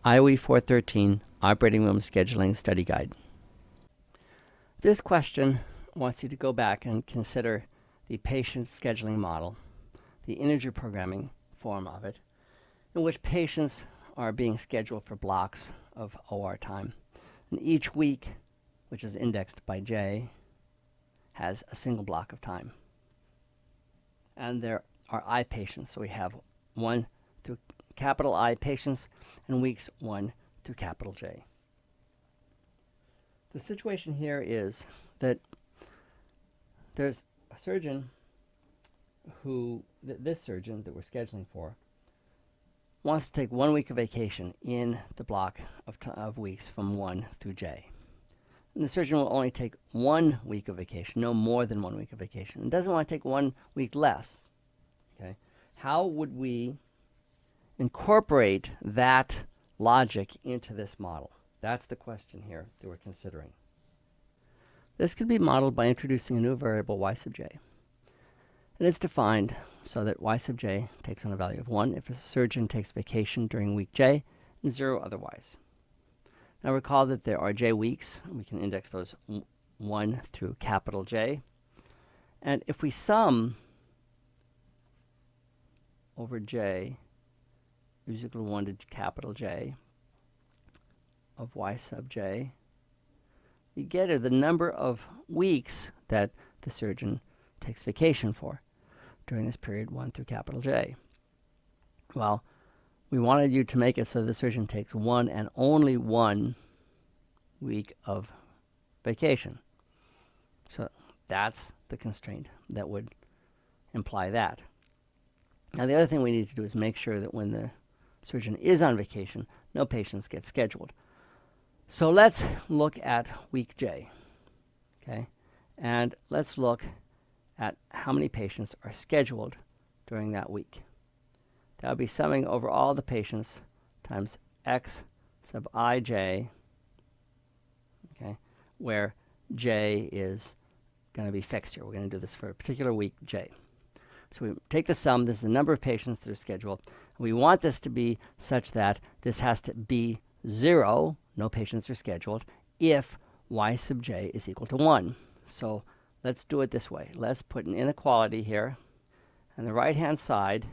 IOE 413 Operating Room Scheduling Study Guide. This question wants you to go back and consider the patient scheduling model, the integer programming form of it, in which patients are being scheduled for blocks of OR time. And each week, which is indexed by J, has a single block of time. And there are I patients, so we have 1 through capital I patients and weeks 1 through capital J. The situation here is that there's a surgeon who, this surgeon that we're scheduling for, wants to take 1 week of vacation in the block of weeks from 1 through J. And the surgeon will only take 1 week of vacation, no more than 1 week of vacation, and doesn't want to take 1 week less. Okay? How would we incorporate that logic into this model? That's the question here that we're considering. This could be modeled by introducing a new variable y sub j. And it's defined so that y sub j takes on a value of 1 if a surgeon takes vacation during week j and 0 otherwise. Now recall that there are j weeks, and we can index those 1 through capital J. And if we sum over j is equal to 1 to capital J of y sub j, you get the number of weeks that the surgeon takes vacation for during this period 1 through capital J. Well, we wanted you to make it so the surgeon takes 1 and only 1 week of vacation. So that's the constraint that would imply that. Now the other thing we need to do is make sure that when the surgeon is on vacation, no patients get scheduled. So let's look at week J, okay? And let's look at how many patients are scheduled during that week. That would be summing over all the patients times x sub ij, okay, where j is going to be fixed here. We're going to do this for a particular week j. So we take the sum. This is the number of patients that are scheduled. We want this to be such that this has to be 0, no patients are scheduled, if y sub j is equal to 1. So let's do it this way. Let's put an inequality here. On the right-hand side,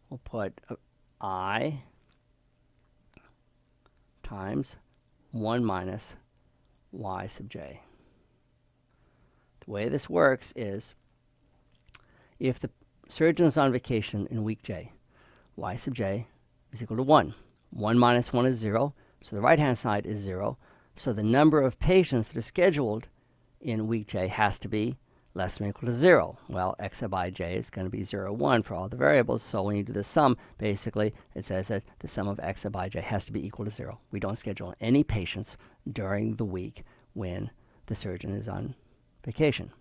we'll put I times 1 minus y sub j. The way this works is if the surgeon is on vacation in week j, y sub j is equal to 1. 1 minus 1 is 0, so the right-hand side is 0. So the number of patients that are scheduled in week j has to be less than or equal to 0. Well, x sub ij is going to be 0, 1 for all the variables, so when you do the sum, basically, it says that the sum of x sub ij has to be equal to 0. We don't schedule any patients during the week when the surgeon is on vacation.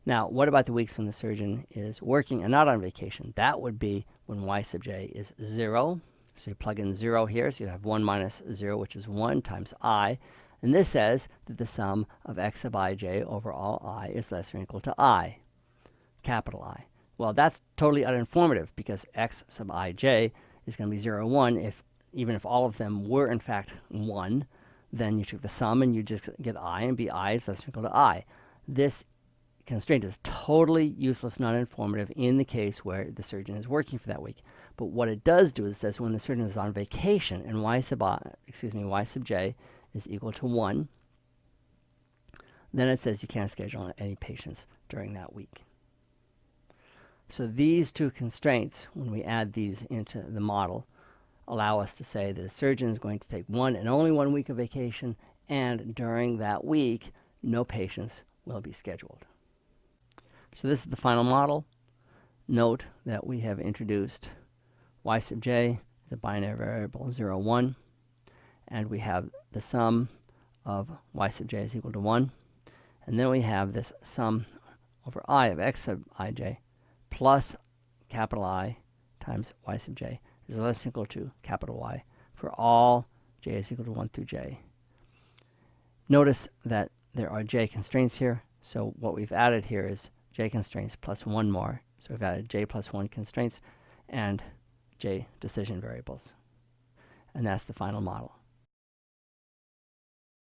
Now, what about the weeks when the surgeon is working and not on vacation? That would be when y sub j is 0. So you plug in 0 here, so you'd have 1 minus 0, which is 1 times I. And this says that the sum of x sub ij over all I is less than or equal to I, capital I. Well, that's totally uninformative because x sub ij is going to be 0, 1. Even if all of them were, in fact, 1, then you took the sum and you just get I, and bi is less than or equal to I. This constraint is totally useless, not informative in the case where the surgeon is working for that week. But what it does do is it says when the surgeon is on vacation and y sub j is equal to 1, then it says you can't schedule any patients during that week. So these two constraints, when we add these into the model, allow us to say that the surgeon is going to take 1 and only 1 week of vacation, and during that week, no patients will be scheduled. So this is the final model. Note that we have introduced y sub j as a binary variable 0, 1, and we have the sum of y sub j is equal to 1, and then we have this sum over I of x sub ij plus capital I times y sub j is less than or equal to capital Y for all j is equal to 1 through j. Notice that there are j constraints here, so what we've added here is j constraints plus 1 more. So we've added j plus 1 constraints and j decision variables. and that's the final model.